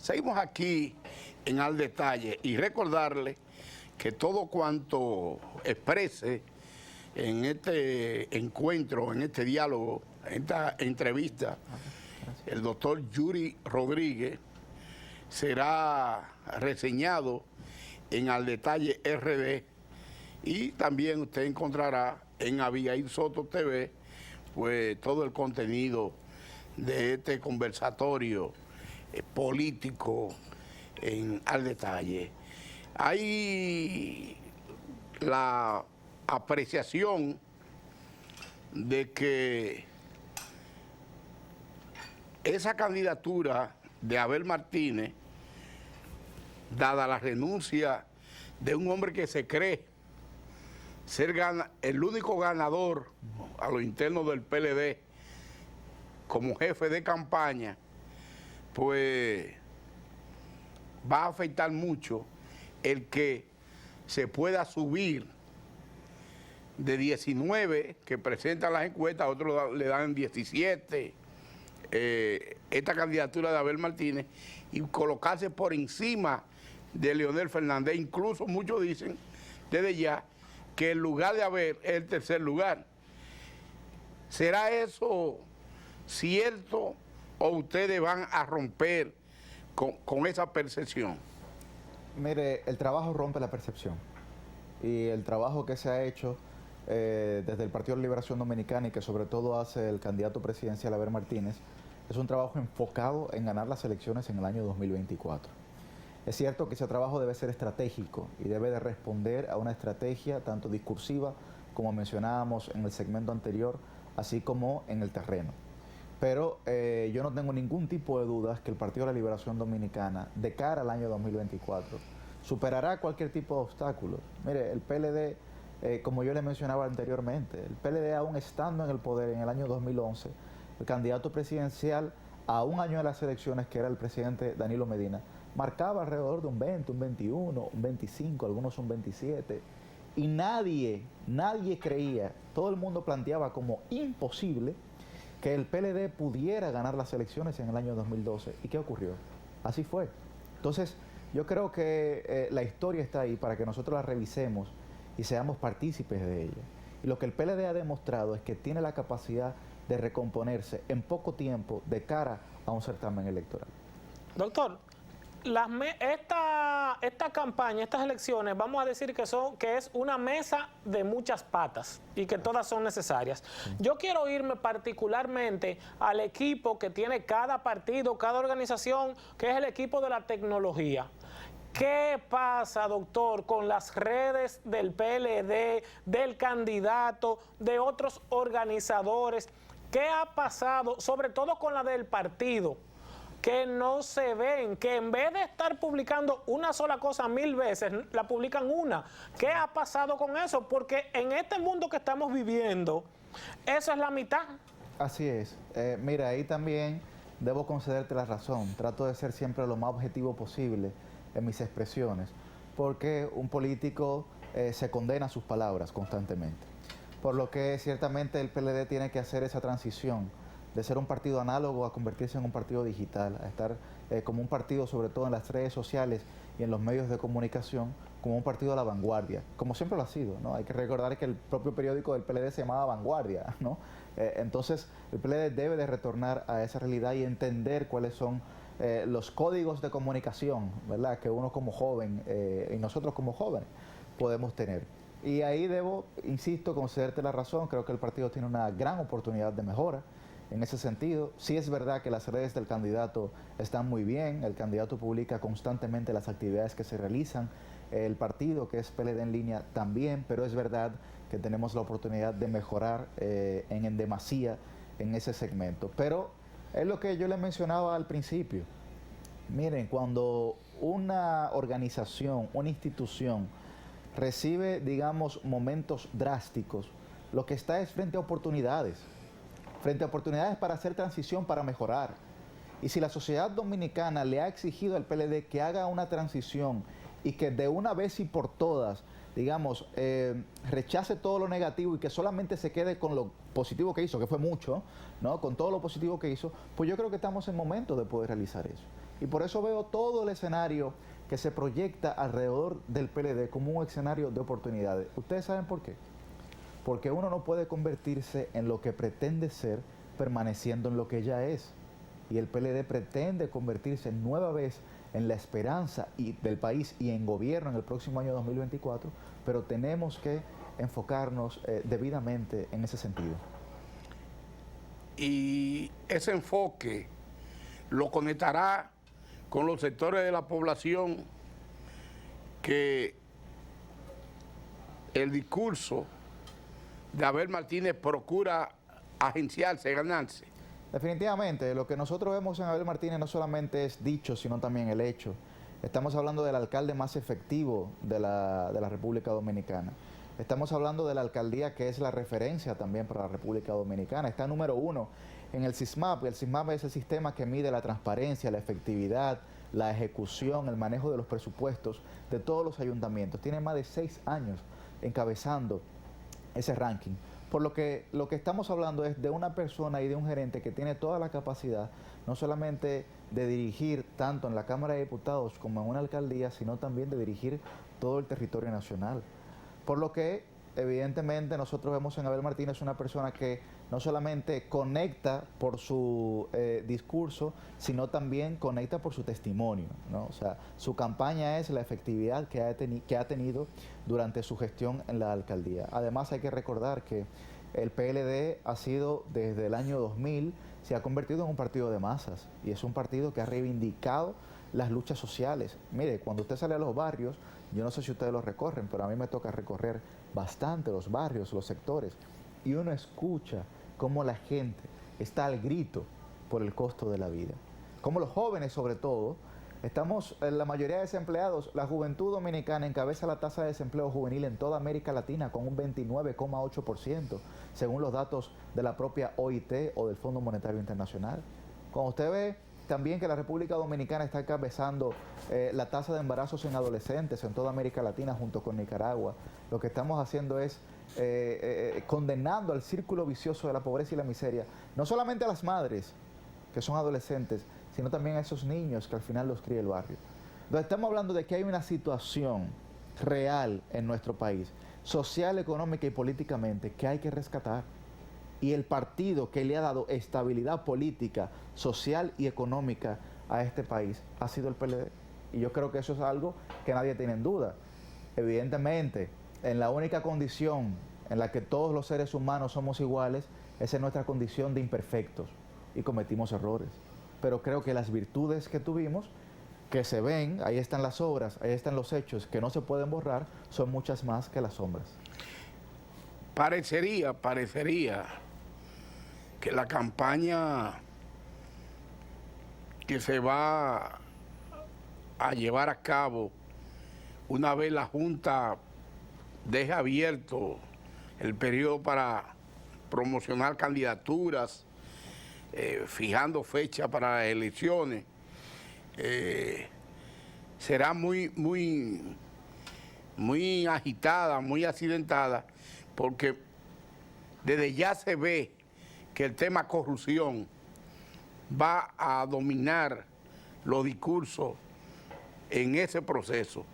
Seguimos aquí en Al Detalle y recordarle que todo cuanto exprese en este encuentro, en este diálogo, en esta entrevista, el doctor Yuri Rodríguez será reseñado en Al Detalle RD y también usted encontrará en Abigail Soto TV pues todo el contenido de este conversatorio político en Al Detalle. Hay la apreciación de que esa candidatura de Abel Martínez, dada la renuncia de un hombre que se cree ser el único ganador a lo interno del PLD como jefe de campaña, pues va a afectar mucho el que se pueda subir de 19 que presentan las encuestas, a otros le dan 17, esta candidatura de Abel Martínez, y colocarse por encima de Leonel Fernández. Incluso muchos dicen desde ya que el lugar de Abel es el tercer lugar. ¿Será eso cierto o ustedes van a romper con esa percepción? Mire, el trabajo rompe la percepción y el trabajo que se ha hecho desde el Partido de Liberación Dominicana y que sobre todo hace el candidato presidencial Abel Martínez es un trabajo enfocado en ganar las elecciones en el año 2024. Es cierto que ese trabajo debe ser estratégico y debe de responder a una estrategia tanto discursiva como mencionábamos en el segmento anterior, así como en el terreno. Pero yo no tengo ningún tipo de dudas que el Partido de la Liberación Dominicana, de cara al año 2024, superará cualquier tipo de obstáculos. Mire, el PLD, como yo le mencionaba anteriormente, el PLD aún estando en el poder en el año 2011, el candidato presidencial a un año de las elecciones, que era el presidente Danilo Medina, marcaba alrededor de un 20, un 21, un 25, algunos un 27, y nadie creía, todo el mundo planteaba como imposible que el PLD pudiera ganar las elecciones en el año 2012. ¿Y qué ocurrió? Así fue. Entonces, yo creo que la historia está ahí para que nosotros la revisemos y seamos partícipes de ella. Y lo que el PLD ha demostrado es que tiene la capacidad de recomponerse en poco tiempo de cara a un certamen electoral. Doctor, esta campaña, estas elecciones, vamos a decir que es una mesa de muchas patas y que todas son necesarias. Yo quiero irme particularmente al equipo que tiene cada partido, cada organización, que es el equipo de la tecnología. ¿Qué pasa, doctor, con las redes del PLD, del candidato, de otros organizadores? ¿Qué ha pasado, sobre todo con la del partido, que no se ven, que en vez de estar publicando una sola cosa 1000 veces, la publican una? ¿Qué ha pasado con eso? Porque en este mundo que estamos viviendo, eso es la mitad. Así es. Mira, ahí también debo concederte la razón. Trato de ser siempre lo más objetivo posible en mis expresiones, porque un político se condena a sus palabras constantemente. Por lo que ciertamente el PLD tiene que hacer esa transición de ser un partido análogo a convertirse en un partido digital, a estar como un partido sobre todo en las redes sociales y en los medios de comunicación, como un partido a la vanguardia, como siempre lo ha sido, ¿no? Hay que recordar que el propio periódico del PLD se llamaba Vanguardia, ¿no? Entonces el PLD debe de retornar a esa realidad y entender cuáles son los códigos de comunicación, ¿verdad?, que uno como joven y nosotros como jóvenes podemos tener. Y ahí debo, insisto, concederte la razón. Creo que el partido tiene una gran oportunidad de mejora en ese sentido. Sí es verdad que las redes del candidato están muy bien, el candidato publica constantemente las actividades que se realizan, el partido, que es PLD en línea, también, pero es verdad que tenemos la oportunidad de mejorar en demasía en ese segmento. Pero es lo que yo le mencionaba al principio. Miren, cuando una organización, una institución recibe, digamos, momentos drásticos, lo que está es frente a oportunidades para hacer transición, para mejorar. Y si la sociedad dominicana le ha exigido al PLD que haga una transición y que de una vez y por todas digamos, rechace todo lo negativo y que solamente se quede con lo positivo que hizo, que fue mucho, ¿no? Con todo lo positivo que hizo, pues yo creo que estamos en momento de poder realizar eso. Y por eso veo todo el escenario que se proyecta alrededor del PLD como un escenario de oportunidades. ¿Ustedes saben por qué? Porque uno no puede convertirse en lo que pretende ser permaneciendo en lo que ya es. Y el PLD pretende convertirse nueva vez en la esperanza del país y en gobierno en el próximo año 2024, pero tenemos que enfocarnos debidamente en ese sentido. Y ese enfoque lo conectará con los sectores de la población que el discurso de Abel Martínez procura agenciarse, ganarse. Definitivamente, lo que nosotros vemos en Abel Martínez no solamente es dicho, sino también el hecho. Estamos hablando del alcalde más efectivo de la República Dominicana. Estamos hablando de la alcaldía que es la referencia también para la República Dominicana. Está número 1 en el SISMAP. El SISMAP es el sistema que mide la transparencia, la efectividad, la ejecución, el manejo de los presupuestos de todos los ayuntamientos. Tiene más de 6 años encabezando ese ranking. Por lo que estamos hablando es de una persona y de un gerente que tiene toda la capacidad, no solamente de dirigir tanto en la Cámara de Diputados como en una alcaldía, sino también de dirigir todo el territorio nacional. Por lo que, evidentemente, nosotros vemos en Abel Martínez una persona que no solamente conecta por su discurso, sino también conecta por su testimonio, ¿no? O sea, su campaña es la efectividad que ha tenido durante su gestión en la alcaldía. Además, hay que recordar que el PLD ha sido, desde el año 2000, se ha convertido en un partido de masas y es un partido que ha reivindicado las luchas sociales. Mire, cuando usted sale a los barrios, yo no sé si ustedes los recorren, pero a mí me toca recorrer bastante los barrios, los sectores, y uno escucha cómo la gente está al grito por el costo de la vida. Como los jóvenes, sobre todo, estamos, la mayoría de desempleados, la juventud dominicana encabeza la tasa de desempleo juvenil en toda América Latina con un 29,8%, según los datos de la propia OIT o del Fondo Monetario Internacional. Cuando usted ve también que la República Dominicana está encabezando la tasa de embarazos en adolescentes en toda América Latina junto con Nicaragua, lo que estamos haciendo es condenando al círculo vicioso de la pobreza y la miseria, no solamente a las madres que son adolescentes, sino también a esos niños que al final los cría el barrio. Entonces estamos hablando de que hay una situación real en nuestro país, social, económica y políticamente, que hay que rescatar. Y el partido que le ha dado estabilidad política, social y económica a este país ha sido el PLD. Y yo creo que eso es algo que nadie tiene en duda. Evidentemente, en la única condición en la que todos los seres humanos somos iguales es en nuestra condición de imperfectos y cometimos errores. Pero creo que las virtudes que tuvimos, que se ven, ahí están las obras, ahí están los hechos, que no se pueden borrar, son muchas más que las sombras. Parecería que la campaña que se va a llevar a cabo una vez la Junta deje abierto el periodo para promocionar candidaturas, fijando fecha para las elecciones, será muy agitada, muy accidentada, porque desde ya se ve que el tema corrupción va a dominar los discursos en ese proceso.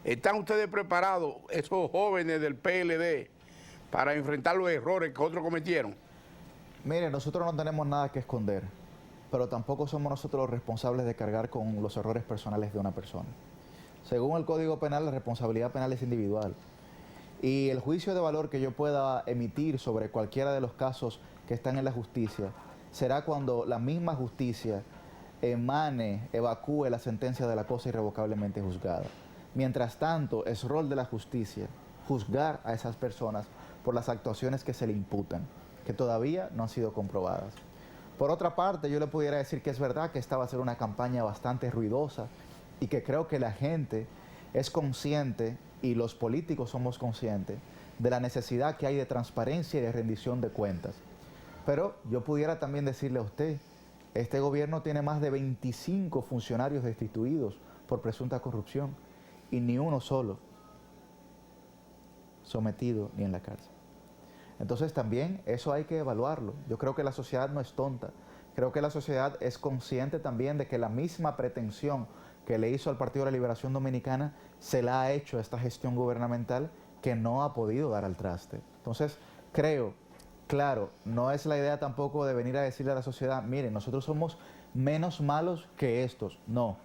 ¿Están ustedes preparados, esos jóvenes del PLD, para enfrentar los errores que otros cometieron? Mire, nosotros no tenemos nada que esconder, pero tampoco somos nosotros los responsables de cargar con los errores personales de una persona. Según el Código Penal, la responsabilidad penal es individual. Y el juicio de valor que yo pueda emitir sobre cualquiera de los casos que están en la justicia será cuando la misma justicia evacúe la sentencia de la cosa irrevocablemente juzgada. Mientras tanto, es rol de la justicia juzgar a esas personas por las actuaciones que se le imputan, que todavía no han sido comprobadas. Por otra parte, yo le pudiera decir que es verdad que esta va a ser una campaña bastante ruidosa y que creo que la gente es consciente y los políticos somos conscientes de la necesidad que hay de transparencia y de rendición de cuentas. Pero yo pudiera también decirle a usted, este gobierno tiene más de 25 funcionarios destituidos por presunta corrupción y ni uno solo sometido ni en la cárcel. Entonces también eso hay que evaluarlo. Yo creo que la sociedad no es tonta. Creo que la sociedad es consciente también de que la misma pretensión que le hizo al Partido de la Liberación Dominicana se la ha hecho a esta gestión gubernamental que no ha podido dar al traste. Entonces creo, claro, no es la idea tampoco de venir a decirle a la sociedad, miren, nosotros somos menos malos que estos, no,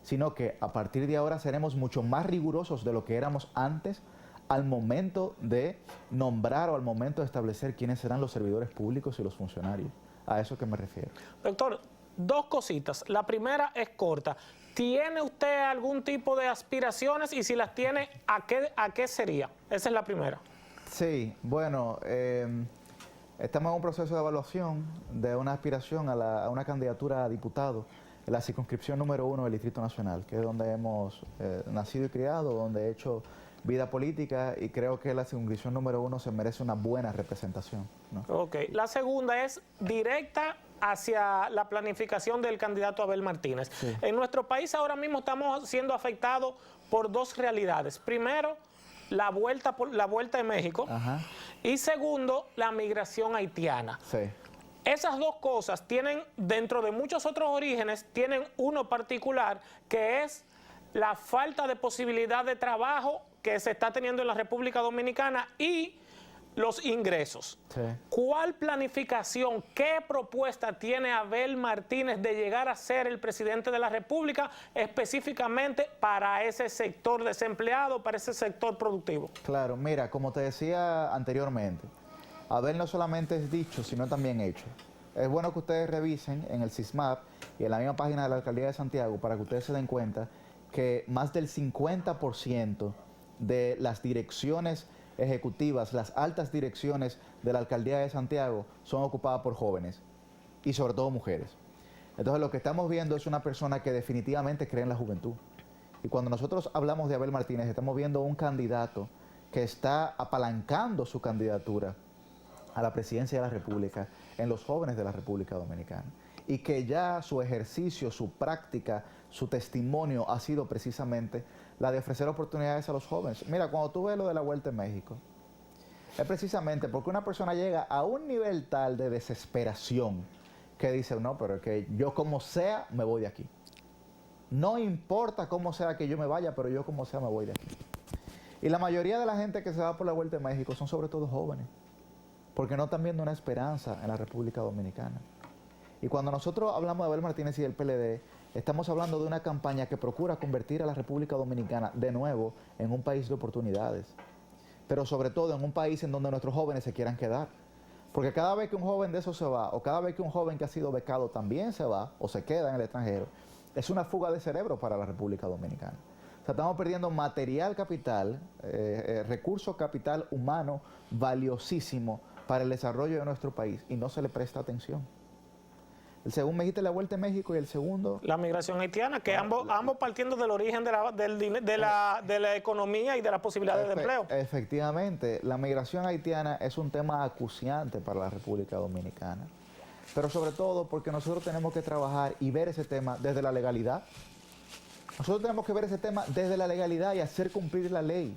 sino que a partir de ahora seremos mucho más rigurosos de lo que éramos antes al momento de nombrar o al momento de establecer quiénes serán los servidores públicos y los funcionarios. A eso que me refiero. Doctor, dos cositas. La primera es corta. ¿Tiene usted algún tipo de aspiraciones? Y si las tiene, ¿a qué sería? Esa es la primera. Sí, bueno, estamos en un proceso de evaluación de una aspiración a una candidatura a diputado en la circunscripción número 1 del Distrito Nacional, que es donde hemos nacido y criado, donde he hecho vida política, y creo que la circunscripción número 1 se merece una buena representación, ¿no? Ok. La segunda es directa hacia la planificación del candidato Abel Martínez. Sí. En nuestro país ahora mismo estamos siendo afectados por dos realidades. Primero, la vuelta de México. Ajá. Y segundo, la migración haitiana. Sí. Esas dos cosas tienen, dentro de muchos otros orígenes, tienen uno particular, que es la falta de posibilidad de trabajo que se está teniendo en la República Dominicana y los ingresos. Sí. ¿Cuál planificación, qué propuesta tiene Abel Martínez de llegar a ser el presidente de la República específicamente para ese sector desempleado, para ese sector productivo? Claro, mira, como te decía anteriormente, Abel no solamente es dicho, sino también hecho. Es bueno que ustedes revisen en el SISMAP y en la misma página de la Alcaldía de Santiago para que ustedes se den cuenta que más del 50% de las direcciones ejecutivas, las altas direcciones de la Alcaldía de Santiago son ocupadas por jóvenes y sobre todo mujeres. Entonces lo que estamos viendo es una persona que definitivamente cree en la juventud. Y cuando nosotros hablamos de Abel Martínez, estamos viendo un candidato que está apalancando su candidatura a la presidencia de la República en los jóvenes de la República Dominicana. Y que ya su ejercicio, su práctica, su testimonio ha sido precisamente la de ofrecer oportunidades a los jóvenes. Mira, cuando tú ves lo de la Vuelta en México, es precisamente porque una persona llega a un nivel tal de desesperación que dice, no, pero es que yo como sea me voy de aquí. No importa cómo sea que yo me vaya, pero yo como sea me voy de aquí. Y la mayoría de la gente que se va por la Vuelta en México son sobre todo jóvenes, porque no están viendo una esperanza en la República Dominicana. Y cuando nosotros hablamos de Abel Martínez y del PLD, estamos hablando de una campaña que procura convertir a la República Dominicana de nuevo en un país de oportunidades, pero sobre todo en un país en donde nuestros jóvenes se quieran quedar. Porque cada vez que un joven de eso se va, o cada vez que un joven que ha sido becado también se va o se queda en el extranjero, es una fuga de cerebro para la República Dominicana. O sea, estamos perdiendo material capital, recurso capital humano valiosísimo para el desarrollo de nuestro país y no se le presta atención. El segundo me dijiste la Vuelta a México y el segundo... La migración haitiana, que ambos partiendo del origen de la economía y de las posibilidades de empleo. Efectivamente, la migración haitiana es un tema acuciante para la República Dominicana, pero sobre todo porque nosotros tenemos que trabajar y ver ese tema desde la legalidad. Nosotros tenemos que ver ese tema desde la legalidad y hacer cumplir la ley.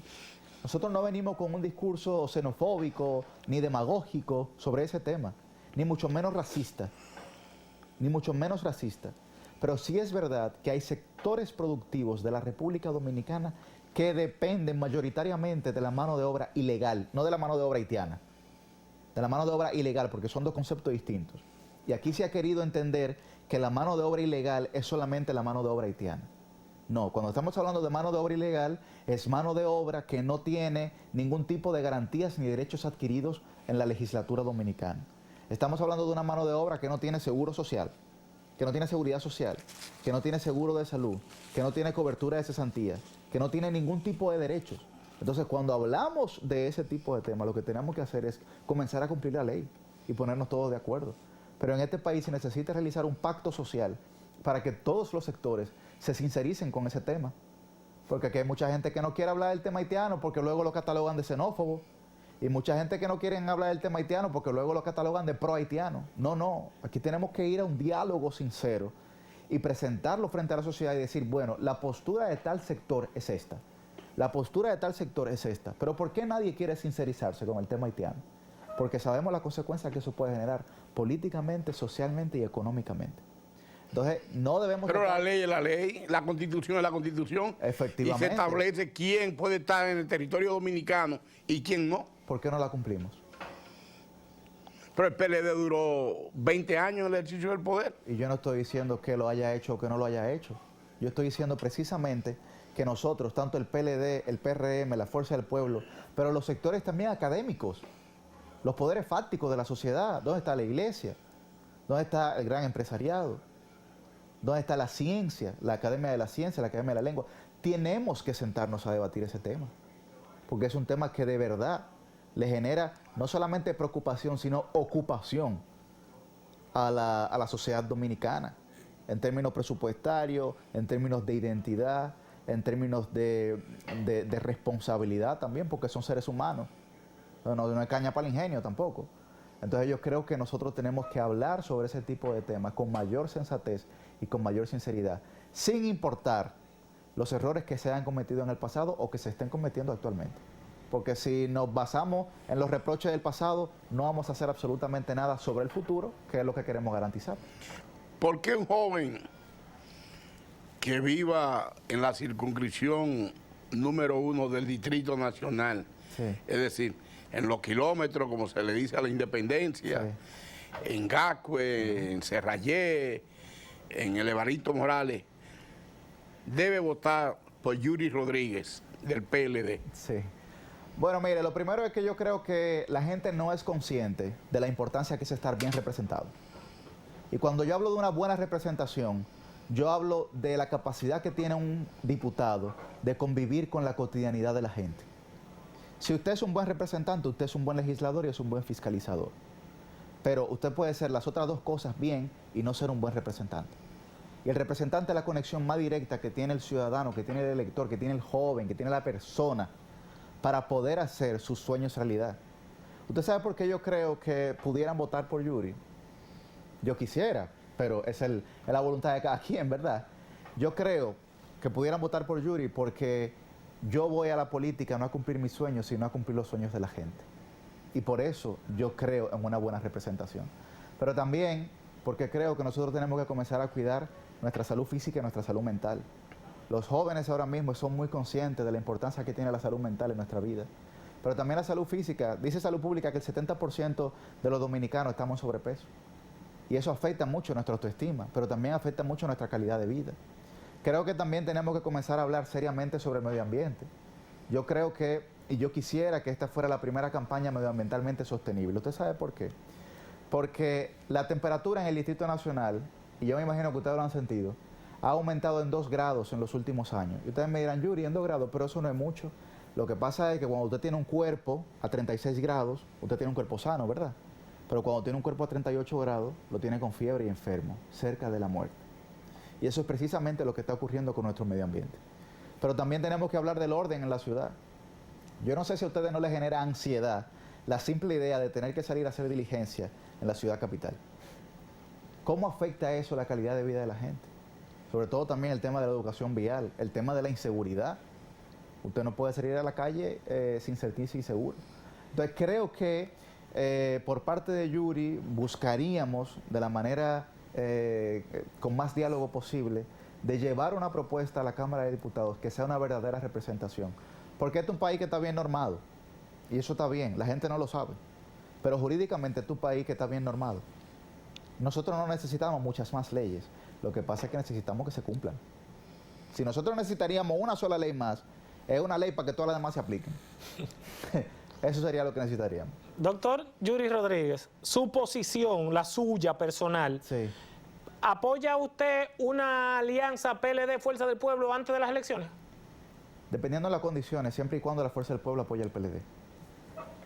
Nosotros no venimos con un discurso xenofóbico ni demagógico sobre ese tema, ni mucho menos racista. Pero sí es verdad que hay sectores productivos de la República Dominicana que dependen mayoritariamente de la mano de obra ilegal, no de la mano de obra haitiana, de la mano de obra ilegal, porque son dos conceptos distintos. Y aquí se ha querido entender que la mano de obra ilegal es solamente la mano de obra haitiana. No, cuando estamos hablando de mano de obra ilegal, es mano de obra que no tiene ningún tipo de garantías ni derechos adquiridos en la legislatura dominicana. Estamos hablando de una mano de obra que no tiene seguro social, que no tiene seguridad social, que no tiene seguro de salud, que no tiene cobertura de cesantía, que no tiene ningún tipo de derechos. Entonces, cuando hablamos de ese tipo de temas, lo que tenemos que hacer es comenzar a cumplir la ley y ponernos todos de acuerdo. Pero en este país se necesita realizar un pacto social para que todos los sectores se sincericen con ese tema. Porque aquí hay mucha gente que no quiere hablar del tema haitiano porque luego lo catalogan de xenófobo. Y mucha gente que no quiere hablar del tema haitiano porque luego lo catalogan de pro-haitiano. No. Aquí tenemos que ir a un diálogo sincero y presentarlo frente a la sociedad y decir, bueno, la postura de tal sector es esta. La postura de tal sector es esta. Pero ¿por qué nadie quiere sincerizarse con el tema haitiano? Porque sabemos las consecuencias que eso puede generar políticamente, socialmente y económicamente. Entonces, no debemos... Pero la ley es la ley, la constitución es la constitución. Efectivamente. Y se establece quién puede estar en el territorio dominicano y quién no. ¿Por qué no la cumplimos? Pero el PLD duró 20 años en el ejercicio del poder. Y yo no estoy diciendo que lo haya hecho o que no lo haya hecho. Yo estoy diciendo precisamente que nosotros, tanto el PLD, el PRM, la Fuerza del Pueblo, pero los sectores también académicos, los poderes fácticos de la sociedad, ¿dónde está la iglesia? ¿Dónde está el gran empresariado? ¿Dónde está la ciencia, la Academia de la Ciencia, la Academia de la Lengua? Tenemos que sentarnos a debatir ese tema, porque es un tema que de verdad le genera no solamente preocupación, sino ocupación a la sociedad dominicana, en términos presupuestarios, en términos de identidad, en términos de responsabilidad también, porque son seres humanos. No es caña para el ingenio tampoco. Entonces yo creo que nosotros tenemos que hablar sobre ese tipo de temas con mayor sensatez y con mayor sinceridad, sin importar los errores que se hayan cometido en el pasado o que se estén cometiendo actualmente. Porque si nos basamos en los reproches del pasado, no vamos a hacer absolutamente nada sobre el futuro, que es lo que queremos garantizar. ¿Por qué un joven que viva en la circunscripción número 1 del Distrito Nacional, Sí. es decir, en los kilómetros, como se le dice a la Independencia, Sí. en Gascue, en Serrayé, en el Evaristo Morales, debe votar por Yuri Rodríguez, del PLD? Sí. Bueno, mire, lo primero es que yo creo que la gente no es consciente de la importancia que es estar bien representado. Y cuando yo hablo de una buena representación, yo hablo de la capacidad que tiene un diputado de convivir con la cotidianidad de la gente. Si usted es un buen representante, usted es un buen legislador y es un buen fiscalizador. Pero usted puede ser las otras dos cosas bien y no ser un buen representante. Y el representante es la conexión más directa que tiene el ciudadano, que tiene el elector, que tiene el joven, que tiene la persona, para poder hacer sus sueños realidad. ¿Usted sabe por qué yo creo que pudieran votar por Yuri? Yo quisiera, pero es la voluntad de cada quien, ¿verdad? Yo creo que pudieran votar por Yuri porque yo voy a la política no a cumplir mis sueños, sino a cumplir los sueños de la gente. Y por eso yo creo en una buena representación. Pero también porque creo que nosotros tenemos que comenzar a cuidar nuestra salud física y nuestra salud mental. Los jóvenes ahora mismo son muy conscientes de la importancia que tiene la salud mental en nuestra vida. Pero también la salud física. Dice Salud Pública que el 70% de los dominicanos estamos en sobrepeso. Y eso afecta mucho nuestra autoestima, pero también afecta mucho nuestra calidad de vida. Creo que también tenemos que comenzar a hablar seriamente sobre el medio ambiente. Yo creo que, y yo quisiera que esta fuera la primera campaña medioambientalmente sostenible. ¿Usted sabe por qué? Porque la temperatura en el Distrito Nacional, y yo me imagino que ustedes lo han sentido, ha aumentado en 2 grados en los últimos años. Y ustedes me dirán, Yuri, en 2 grados, pero eso no es mucho. Lo que pasa es que cuando usted tiene un cuerpo a 36 grados, usted tiene un cuerpo sano, ¿verdad? Pero cuando tiene un cuerpo a 38 grados, lo tiene con fiebre y enfermo, cerca de la muerte. Y eso es precisamente lo que está ocurriendo con nuestro medio ambiente. Pero también tenemos que hablar del orden en la ciudad. Yo no sé si a ustedes no les genera ansiedad la simple idea de tener que salir a hacer diligencia en la ciudad capital. ¿Cómo afecta eso la calidad de vida de la gente? Sobre todo también el tema de la educación vial, el tema de la inseguridad. Usted no puede salir a la calle sin sentirse inseguro. Entonces creo que por parte de Yuri buscaríamos de la manera con más diálogo posible de llevar una propuesta a la Cámara de Diputados que sea una verdadera representación. Porque este es un país que está bien normado y eso está bien, la gente no lo sabe. Pero jurídicamente es un país que está bien normado. Nosotros no necesitamos muchas más leyes, lo que pasa es que necesitamos que se cumplan. Si nosotros necesitaríamos una sola ley más, es una ley para que todas las demás se apliquen. Eso sería lo que necesitaríamos. Doctor Yuri Rodríguez, su posición, la suya personal, Sí. ¿apoya usted una alianza PLD-Fuerza del Pueblo antes de las elecciones? Dependiendo de las condiciones, siempre y cuando la Fuerza del Pueblo apoye al PLD.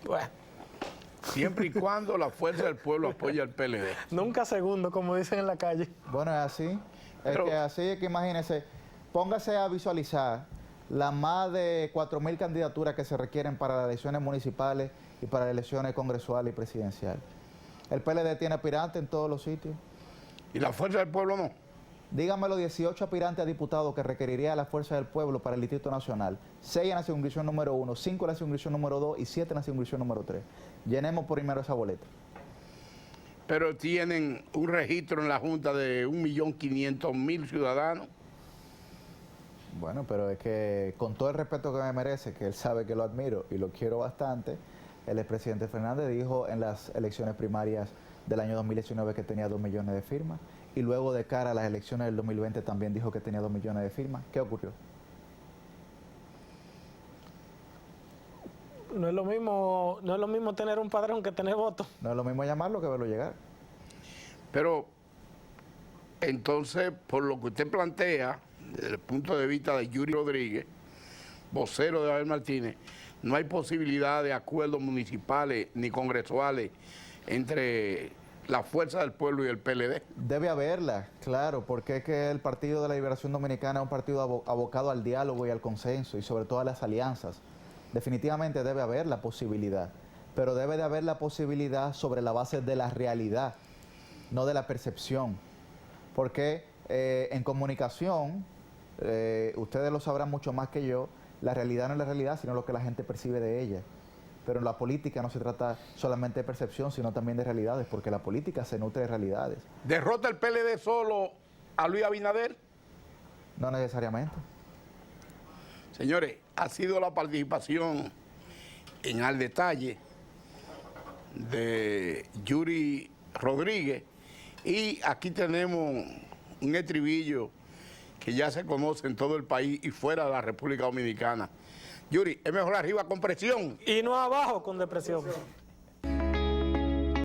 Bueno, Siempre y cuando la Fuerza del Pueblo apoya al PLD. nunca segundo, como dicen en la calle. Bueno, es así. Pero- Es que imagínese, póngase a visualizar las más de 4.000 candidaturas que se requieren para las elecciones municipales y para las elecciones congresuales y presidenciales. El PLD tiene aspirantes en todos los sitios. ¿Y la Fuerza del Pueblo no? Dígame los 18 aspirantes a diputados que requeriría la Fuerza del Pueblo para el Distrito Nacional. 6 en la circunscripción número 1, 5 en la circunscripción número 2 y 7 en la circunscripción número 3. Llenemos primero esa boleta. Pero tienen un registro en la Junta de 1.500.000 ciudadanos. Bueno, pero es que con todo el respeto que me merece, que él sabe que lo admiro y lo quiero bastante, el expresidente Fernández dijo en las elecciones primarias del año 2019 que tenía 2 millones de firmas y luego de cara a las elecciones del 2020 también dijo que tenía 2 millones de firmas. ¿Qué ocurrió? No es lo mismo tener un padrón que tener votos. No es lo mismo llamarlo que verlo llegar. Pero entonces, por lo que usted plantea, desde el punto de vista de Yuri Rodríguez, vocero de Abel Martínez, no hay posibilidad de acuerdos municipales ni congresuales entre la Fuerza del Pueblo y el PLD. Debe haberla, claro, porque es que el Partido de la Liberación Dominicana es un partido abocado al diálogo y al consenso y sobre todo a las alianzas. Definitivamente debe haber la posibilidad, pero debe de haber la posibilidad sobre la base de la realidad, no de la percepción. Porque en comunicación, ustedes lo sabrán mucho más que yo, la realidad no es la realidad, sino lo que la gente percibe de ella. Pero en la política no se trata solamente de percepción, sino también de realidades, porque la política se nutre de realidades. ¿Derrota el PLD solo a Luis Abinader? No necesariamente. Señores, ha sido la participación en Al Detalle de Yuri Rodríguez y aquí tenemos un estribillo que ya se conoce en todo el país y fuera de la República Dominicana. Yuri, es mejor arriba con presión. Y no abajo con depresión.